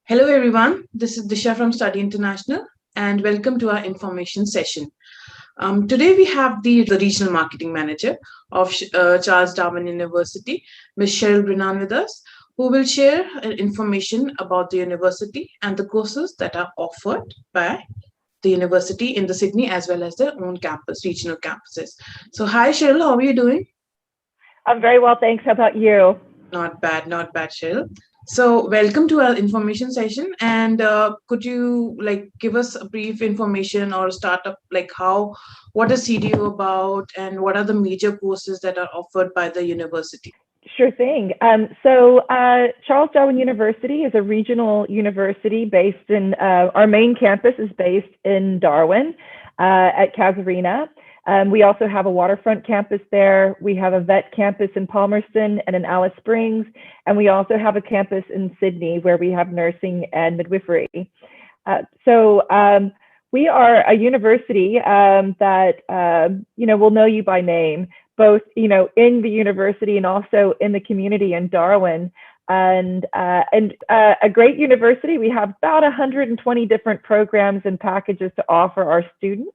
Hello, everyone. This is Disha from Study International, and welcome to our information session. Today, we have the Regional Marketing Manager of Charles Darwin University, Ms. Cheryl Brennan, with us, who will share information about the university and the courses that are offered by the university in the Sydney as well as their own campus, regional campuses. So, hi, Cheryl, how are you doing? I'm very well, thanks. How about you? Not bad, Cheryl. So, welcome to our information session. And could you give us a brief information or startup what is CDU about, and what are the major courses that are offered by the university? Sure thing. Charles Darwin University is a regional university based in, our main campus is based in Darwin at Casuarina. We also have a waterfront campus there. We have a vet campus in Palmerston and in Alice Springs. And we also have a campus in Sydney where we have nursing and midwifery. Uh, so we are a university that will know you by name, both in the university and also in the community in Darwin. And a great university. We have about 120 different programs and packages to offer our students.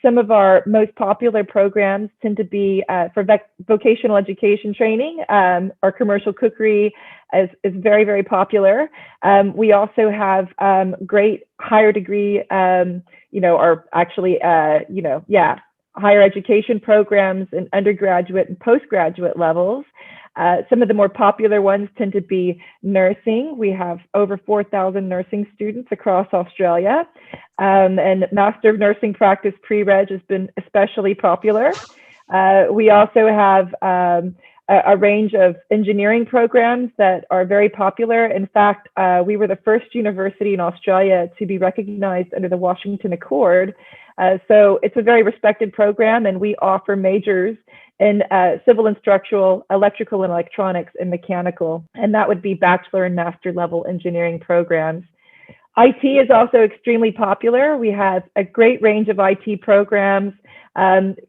Some of our most popular programs tend to be for vocational education training. Our commercial cookery is very, very popular. We also have great higher degree, higher education programs in undergraduate and postgraduate levels. Some of the more popular ones tend to be nursing. We have over 4,000 nursing students across Australia. And Master of Nursing Practice pre-reg has been especially popular. We also have a range of engineering programs that are very popular. In fact, we were the first university in Australia to be recognized under the Washington Accord. So it's a very respected program, and we offer majors in civil and structural, electrical and electronics, and mechanical. And that would be bachelor and master level engineering programs. IT is also extremely popular. We have a great range of IT programs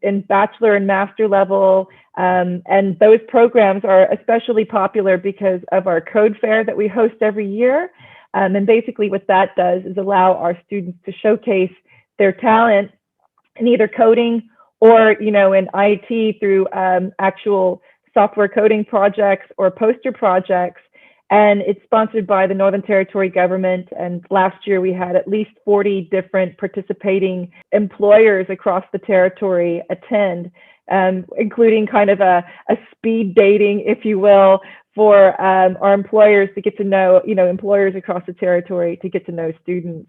in bachelor and master level. And those programs are especially popular because of our code fair that we host every year. And basically what that does is allow our students to showcase their talent in either coding or in IT through actual software coding projects or poster projects. And it's sponsored by the Northern Territory government. And last year we had at least 40 different participating employers across the territory attend, including kind of a speed dating, if you will, for our employers to get to know, employers across the territory to get to know students.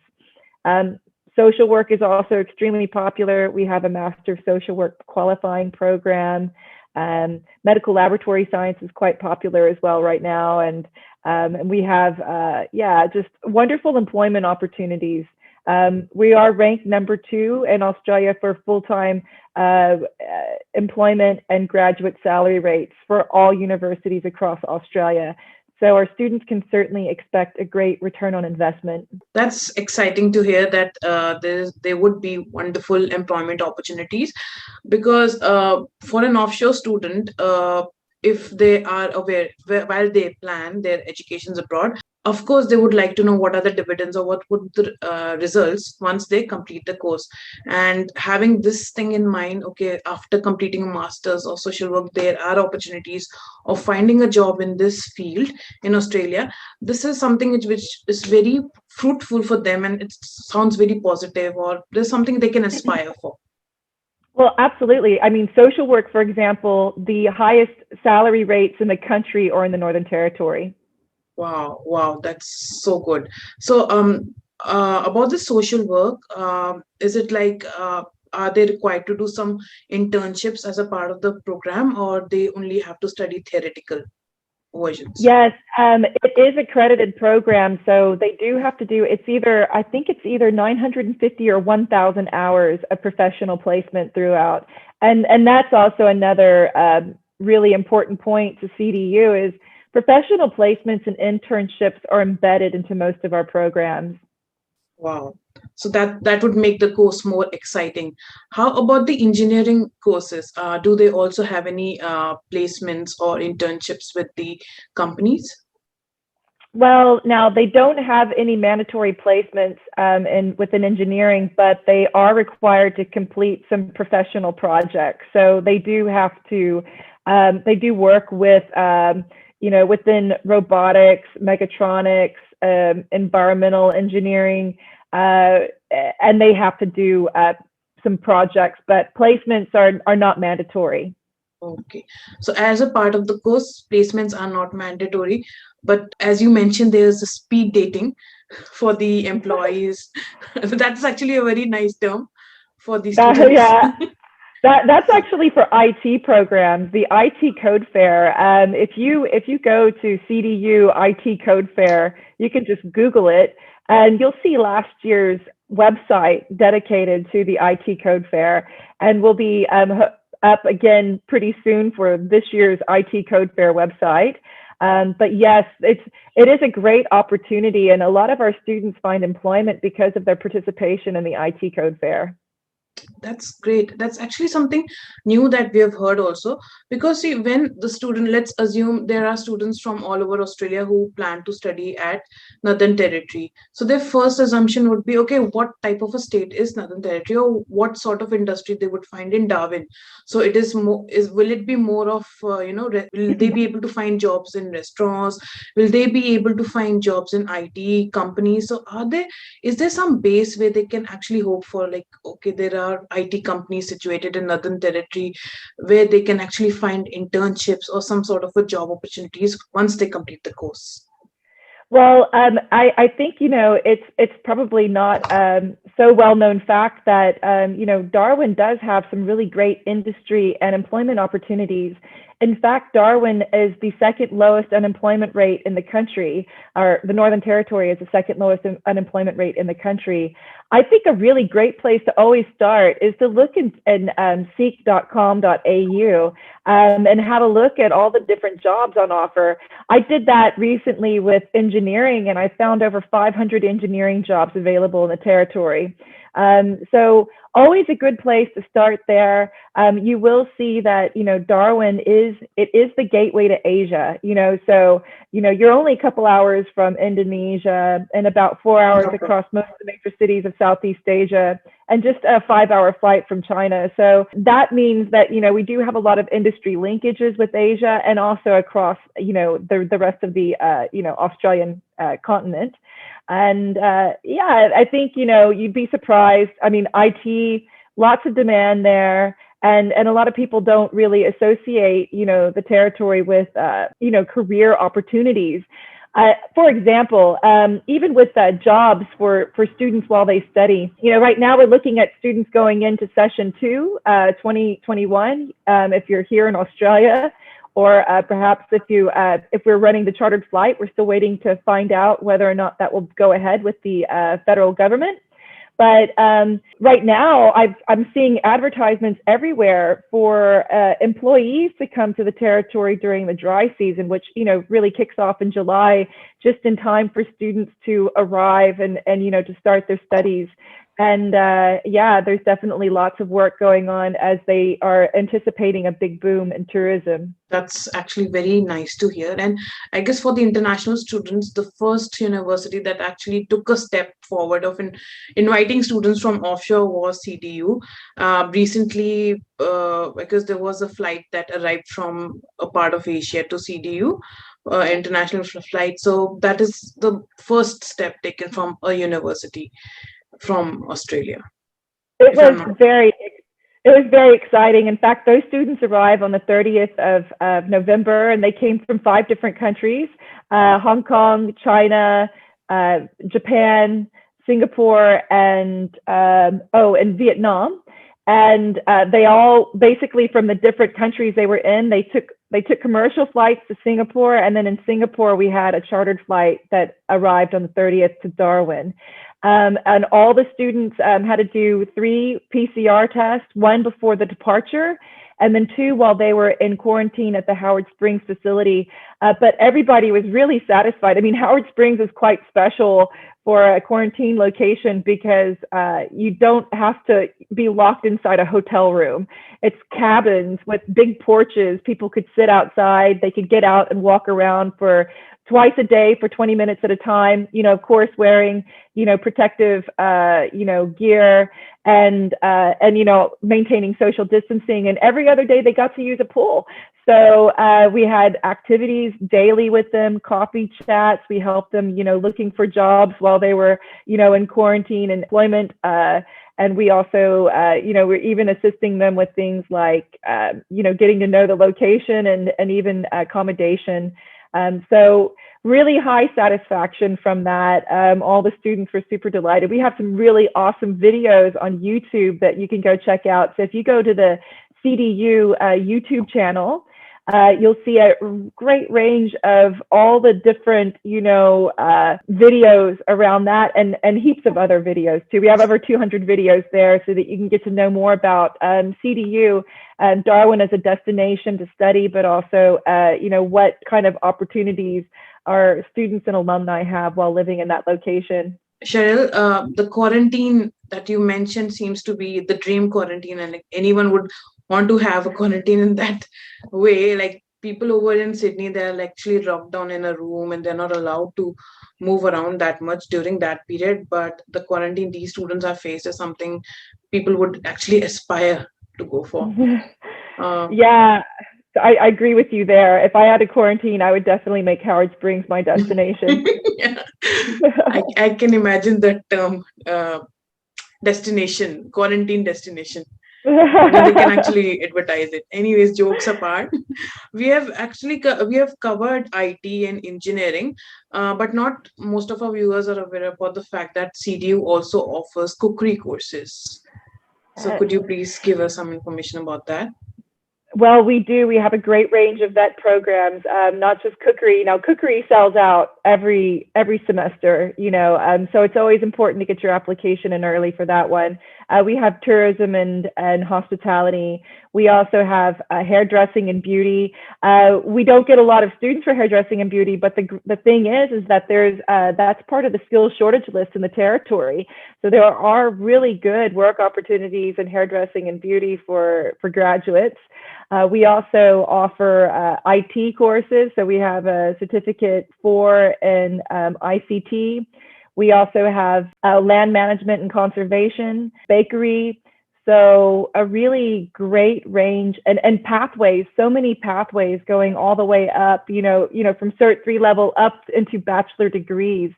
Social work is also extremely popular. We have a Master of Social Work qualifying program. Medical laboratory science is quite popular as well right now. And we have, just wonderful employment opportunities. We are ranked number 2 in Australia for full-time employment and graduate salary rates for all universities across Australia. So our students can certainly expect a great return on investment. That's exciting to hear that there would be wonderful employment opportunities, because for an offshore student, if they are aware while they plan their educations abroad, of course they would like to know what are the dividends or what would the results once they complete the course. And having this thing in mind, okay, after completing a master's or social work, there are opportunities of finding a job in this field in Australia. This is something which is very fruitful for them, and it sounds very positive, or there's something they can aspire for. Well, absolutely. I mean, social work, for example, the highest salary rates in the country are in the Northern Territory. Wow, that's so good. So, about the social work, is it are they required to do some internships as a part of the program, or they only have to study theoretical versions? Yes, it is a accredited program, so they do have to do, I think it's either 950 or 1,000 hours of professional placement throughout. And that's also another really important point to CDU is professional placements and internships are embedded into most of our programs. Wow. So that would make the course more exciting. How about the engineering courses? Do they also have any placements or internships with the companies? Well, now they don't have any mandatory placements within engineering, but they are required to complete some professional projects. So they do have to, they do work with, within robotics, mechatronics, environmental engineering, and they have to do some projects, but placements are not mandatory. Okay. So as a part of the course, placements are not mandatory, but as you mentioned, there's a speed dating for the employees. That's actually a very nice term for the students. Yeah, that's actually for IT programs, the IT Code Fair. If you go to CDU IT Code Fair, you can just Google it, and you'll see last year's website dedicated to the IT Code Fair, and we'll be up again pretty soon for this year's IT Code Fair website. But yes, it is a great opportunity, and a lot of our students find employment because of their participation in the IT Code Fair. That's great. That's actually something new that we have heard also. Because see, when the student, let's assume there are students from all over Australia who plan to study at Northern Territory. So their first assumption would be, okay, what type of a state is Northern Territory, or what sort of industry they would find in Darwin? So it is more, will it be more of, will they be able to find jobs in restaurants? Will they be able to find jobs in IT companies? So is there some base where they can actually hope for, like, okay, there are IT companies situated in Northern Territory where they can actually find internships or some sort of a job opportunities once they complete the course? Well, I think it's probably not so well known fact that Darwin does have some really great industry and employment opportunities. In fact, Darwin is the second lowest unemployment rate in the country, or the Northern Territory is the second lowest unemployment rate in the country. I think a really great place to always start is to look in seek.com.au and have a look at all the different jobs on offer. I did that recently with engineering, and I found over 500 engineering jobs available in the territory. So always a good place to start there. You will see that, Darwin is the gateway to Asia, so, you're only a couple hours from Indonesia and about 4 hours across most of the major cities of Southeast Asia, and just a 5-hour flight from China. So that means that, we do have a lot of industry linkages with Asia and also across, the rest of the, Australian continent. And I think, you'd be surprised. I mean, IT, lots of demand there. And a lot of people don't really associate, the territory with, career opportunities. For example, even with jobs for students while they study, right now we're looking at students going into session 2, 2021, if you're here in Australia. Or perhaps if we're running the chartered flight, we're still waiting to find out whether or not that will go ahead with the federal government. But right now, I'm seeing advertisements everywhere for employees to come to the territory during the dry season, which really kicks off in July, just in time for students to arrive and to start their studies. And there's definitely lots of work going on as they are anticipating a big boom in tourism. That's actually very nice to hear. And I guess for the international students, the first university that actually took a step forward of inviting students from offshore was CDU. Recently, because there was a flight that arrived from a part of Asia to CDU, international flight. So that is the first step taken from a university from Australia. It was very exciting. In fact, those students arrive on the 30th of November, and they came from 5 different countries: Hong Kong, China, Japan, Singapore, and Vietnam. And they all, basically from the different countries they were in, they took commercial flights to Singapore, and then in Singapore we had a chartered flight that arrived on the 30th to Darwin. And all the students had to do 3 PCR tests, 1 before the departure, and then 2 while they were in quarantine at the Howard Springs facility. But everybody was really satisfied. I mean, Howard Springs is quite special for a quarantine location because you don't have to be locked inside a hotel room. It's cabins with big porches. People could sit outside. They could get out and walk around for twice a day for 20 minutes at a time, of course, wearing, protective, gear and maintaining social distancing. And every other day they got to use a pool. So we had activities daily with them, coffee chats. We helped them, looking for jobs while they were, in quarantine and employment. And we also, we're even assisting them with things like, getting to know the location and even accommodation. So really high satisfaction from that. All the students were super delighted. We have some really awesome videos on YouTube that you can go check out. So if you go to the CDU YouTube channel, you'll see a great range of all the different, videos around that and heaps of other videos too. We have over 200 videos there so that you can get to know more about CDU and Darwin as a destination to study, but also, what kind of opportunities our students and alumni have while living in that location. Cheryl, the quarantine that you mentioned seems to be the dream quarantine, and like anyone would want to have a quarantine in that way. Like people over in Sydney, they're actually locked down in a room and they're not allowed to move around that much during that period. But the quarantine these students are faced is something people would actually aspire to go for. Yeah, I agree with you there. If I had a quarantine, I would definitely make Howard Springs my destination. Yeah. I can imagine that term, destination, quarantine destination. They can actually advertise it. Anyways, jokes apart, we have covered IT and engineering, but not most of our viewers are aware about the fact that CDU also offers cookery courses. So could you please give us some information about that? Well, we do. We have a great range of vet programs, not just cookery. Now, cookery sells out every semester, so it's always important to get your application in early for that one. We have tourism and hospitality. We also have hairdressing and beauty. We don't get a lot of students for hairdressing and beauty, but the thing is that that's part of the skills shortage list in the territory. So there are really good work opportunities in hairdressing and beauty for graduates. We also offer IT courses. So we have a certificate for in ICT. We also have land management and conservation, bakery. So a really great range and pathways, so many pathways going all the way up, from Cert 3 level up into bachelor degrees.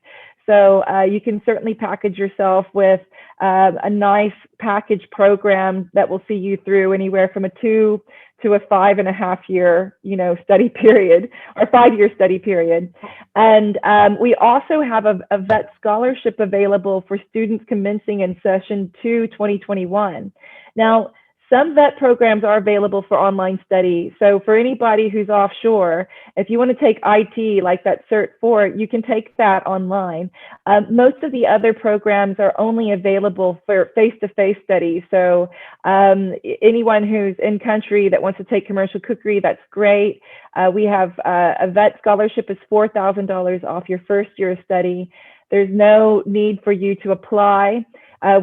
So you can certainly package yourself with a nice package program that will see you through anywhere from a 2 to a 5.5 year, study period, or 5-year study period. And we also have a vet scholarship available for students commencing in session 2, 2021. Now, some vet programs are available for online study. So for anybody who's offshore, if you want to take IT, like that Cert 4, you can take that online. Most of the other programs are only available for face-to-face studies. So anyone who's in country that wants to take commercial cookery, that's great. We have a vet scholarship is $4,000 off your first year of study. There's no need for you to apply.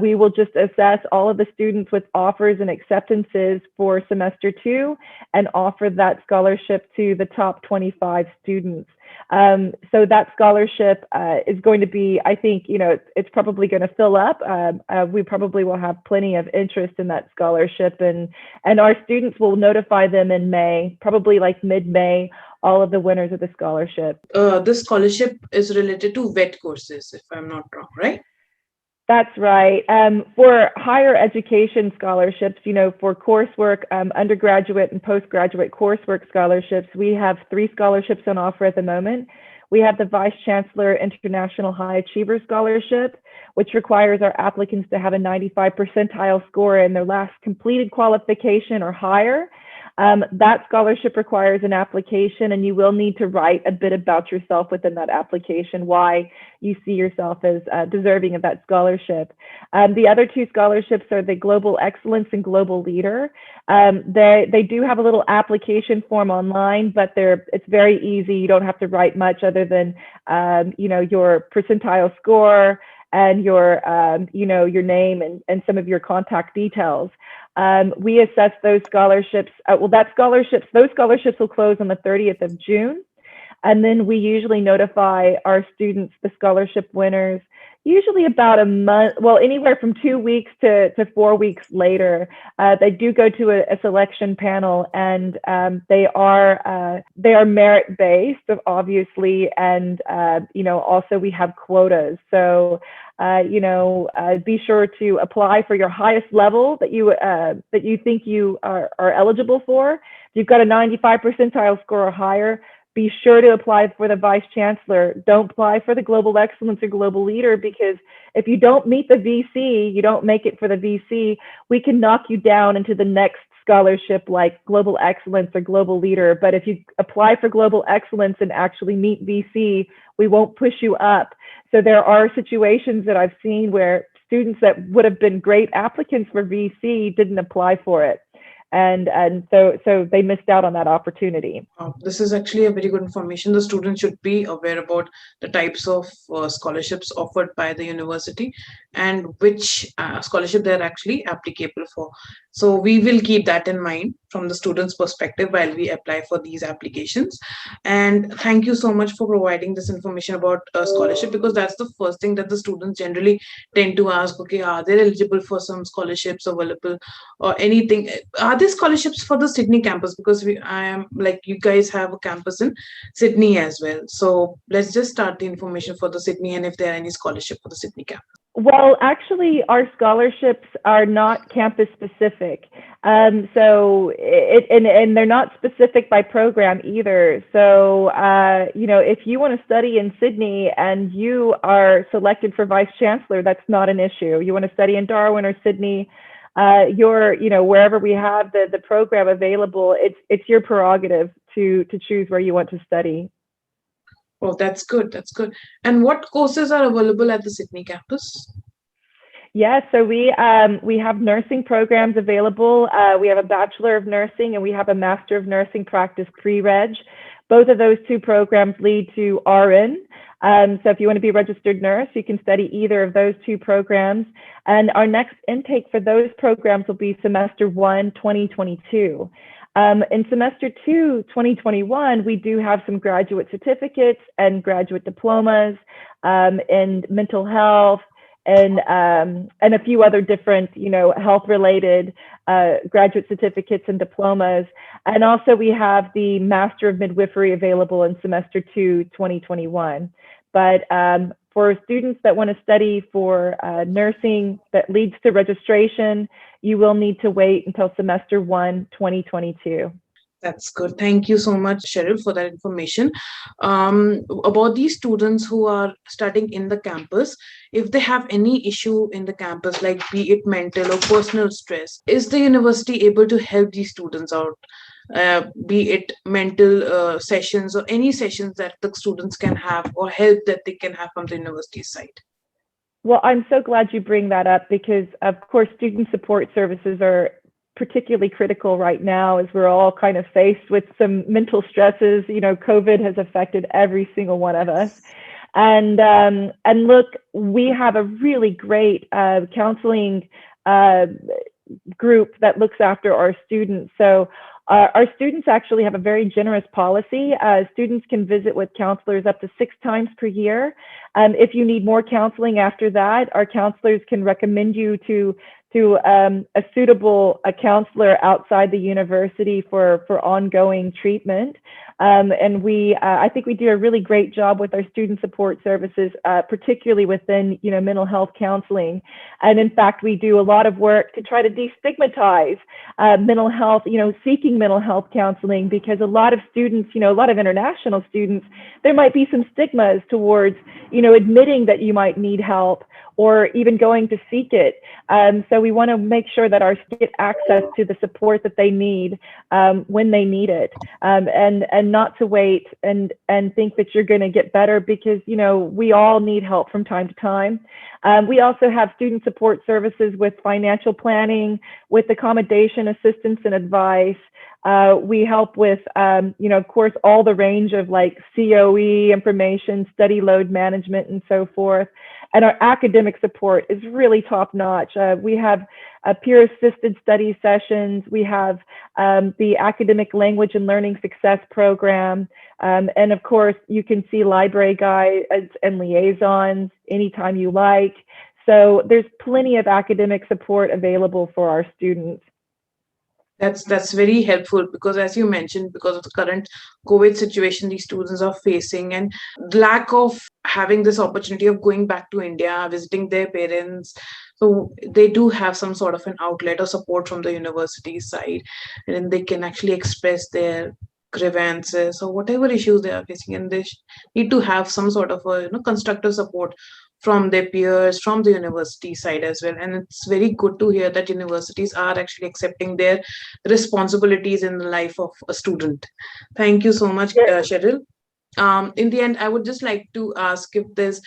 We will just assess all of the students with offers and acceptances for semester 2 and offer that scholarship to the top 25 students. So that scholarship is going to be, I think, it's probably going to fill up. We probably will have plenty of interest in that scholarship, and our students will notify them in May, probably like mid-May, all of the winners of the scholarship. This scholarship is related to vet courses, if I'm not wrong, right? That's right. For higher education scholarships, for coursework, undergraduate and postgraduate coursework scholarships, we have 3 scholarships on offer at the moment. We have the Vice Chancellor International High Achiever Scholarship, which requires our applicants to have a 95 percentile score in their last completed qualification or higher. That scholarship requires an application, and you will need to write a bit about yourself within that application, why you see yourself as deserving of that scholarship. The other 2 scholarships are the Global Excellence and Global Leader. They do have a little application form online, but it's very easy. You don't have to write much other than your percentile score and your name and some of your contact details. We assess those scholarships. Those scholarships will close on the 30th of June. And then we usually notify our students, the scholarship winners, usually about a month, well, anywhere from 2 weeks to 4 weeks later. They do go to a selection panel, and they are merit based, obviously, and also we have quotas. So be sure to apply for your highest level that you think you are eligible for. If you've got a 95 percentile score or higher, be sure to apply for the vice chancellor. Don't apply for the global excellence or global leader, because if you don't meet the VC, you don't make it for the VC, we can knock you down into the next scholarship like global excellence or global leader. But if you apply for global excellence and actually meet VC, we won't push you up. So there are situations that I've seen where students that would have been great applicants for VC didn't apply for it. And so they missed out on that opportunity. This is actually a very good information. The students should be aware about the types of scholarships offered by the university and which scholarship they're actually applicable for. So we will keep that in mind from the students' perspective while we apply for these applications. And thank you so much for providing this information about scholarship, because that's the first thing that the students generally tend to ask. Okay, are they eligible for some scholarships available or anything? Are there scholarships for the Sydney campus? Because I am like, you guys have a campus in Sydney as well. So let's just start the information for the Sydney, and if there are any scholarship for the Sydney campus. Well, actually, our scholarships are not campus specific. And they're not specific by program either. So, if you want to study in Sydney and you are selected for vice chancellor, that's not an issue. You want to study in Darwin or Sydney, wherever we have the program available, it's your prerogative to choose where you want to study. Oh, that's good. That's good. And what courses are available at the Sydney campus? Yeah, so we have nursing programs available. We have a Bachelor of Nursing and we have a Master of Nursing Practice pre-reg. Both of those two programs lead to RN. So if you want to be a registered nurse, you can study either of those two programs. And our next intake for those programs will be semester 1, 2022. In semester 2, 2021, we do have some graduate certificates and graduate diplomas in mental health and a few other different, health-related graduate certificates and diplomas. And also we have the Master of Midwifery available in semester 2, 2021. But for students that want to study for nursing that leads to registration, you will need to wait until semester 1, 2022. That's good. Thank you so much, Cheryl, for that information. About these students who are studying in the campus, if they have any issue in the campus, like be it mental or personal stress, is the university able to help these students out? Be it mental sessions or any sessions that the students can have or help that they can have from the university side? Well, I'm so glad you bring that up, because of course, student support services are particularly critical right now as we're all kind of faced with some mental stresses. COVID has affected every single one of us. And look, we have a really great counseling group that looks after our students. So our students actually have a very generous policy. Students can visit with counselors up to 6 times per year. If you need more counseling after that, our counselors can recommend you to a suitable counselor outside the university for ongoing treatment. And I think we do a really great job with our student support services, particularly within, mental health counseling. And in fact, we do a lot of work to try to destigmatize mental health, seeking mental health counseling, because a lot of students, a lot of international students, there might be some stigmas towards, admitting that you might need help or even going to seek it. So we want to make sure that our students get access to the support that they need when they need it, and not to wait and think that you're going to get better, because we all need help from time to time. We also have student support services with financial planning, with accommodation assistance and advice. We help with, of course, all the range of like COE information, study load management, and so forth. And our academic support is really top notch. We have peer assisted study sessions. We have the academic language and learning success program. And of course, you can see library guides and liaisons anytime you like. So there's plenty of academic support available for our students. That's very helpful, because as you mentioned, because of the current COVID situation these students are facing, and the lack of having this opportunity of going back to India, visiting their parents. So they do have some sort of an outlet or support from the university side, and they can actually express their grievances or whatever issues they are facing, and they need to have some sort of a constructive support from their peers, from the university side as well. And it's very good to hear that universities are actually accepting their responsibilities in the life of a student. Thank you so much, Cheryl. In the end, I would just like to ask if there's,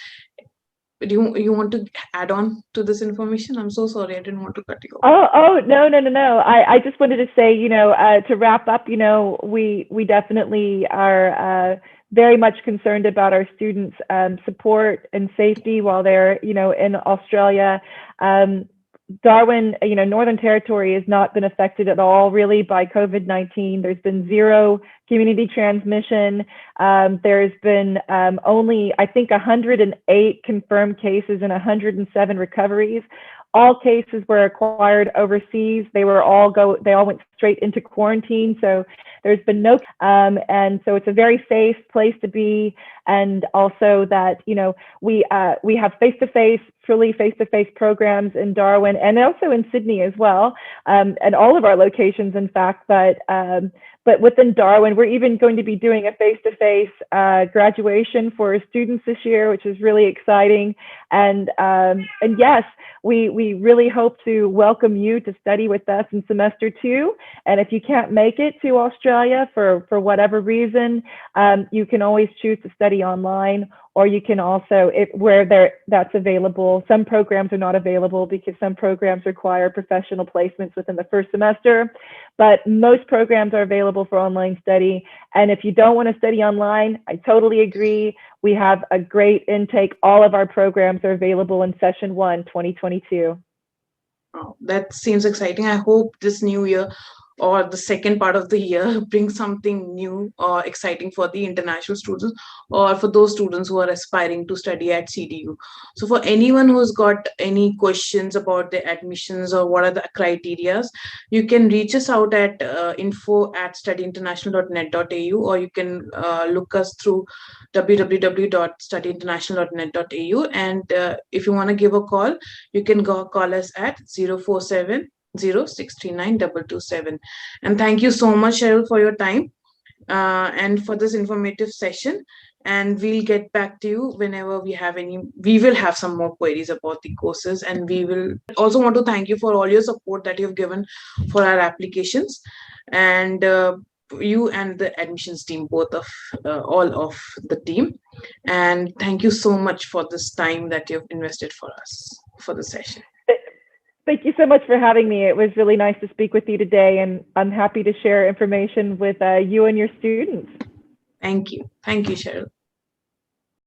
do you want to add on to this information? I'm so sorry, I didn't want to cut you off. Oh, no. I just wanted to say, to wrap up, we definitely are very much concerned about our students' support and safety while they're, in Australia. Darwin, Northern Territory has not been affected at all really by COVID-19. There's been zero community transmission. There's been only, I think, 108 confirmed cases and 107 recoveries. All cases were acquired overseas. They all went straight into quarantine. So there's been no, and so it's a very safe place to be. And also that, we have face-to-face, truly face-to-face programs in Darwin and also in Sydney as well, and all of our locations, in fact. But within Darwin, we're even going to be doing a face-to-face graduation for students this year, which is really exciting. And yes, we really hope to welcome you to study with us in semester 2. And if you can't make it to Australia for whatever reason, you can always choose to study online, or you can also, that's available. Some programs are not available because some programs require professional placements within the first semester, but most programs are available for online study. And if you don't want to study online, I totally agree. We have a great intake. All of our programs are available in session 1, 2022. Oh, that seems exciting. I hope this new year or the second part of the year brings something new or exciting for the international students, or for those students who are aspiring to study at CDU. So for anyone who's got any questions about the admissions or what are the criterias, you can reach us out at info@studyinternational.net.au, or you can look us through www.studyinternational.net.au. And if you want to give a call, you can call us at 047 0639 227. And thank you so much, Cheryl, for your time and for this informative session. And we'll get back to you whenever we will have some more queries about the courses. And we will also want to thank you for all your support that you've given for our applications, and you and the admissions team, both of all of the team. And thank you so much for this time that you've invested for us for the session. Thank you so much for having me. It was really nice to speak with you today, and I'm happy to share information with you and your students. Thank you. Thank you, Cheryl.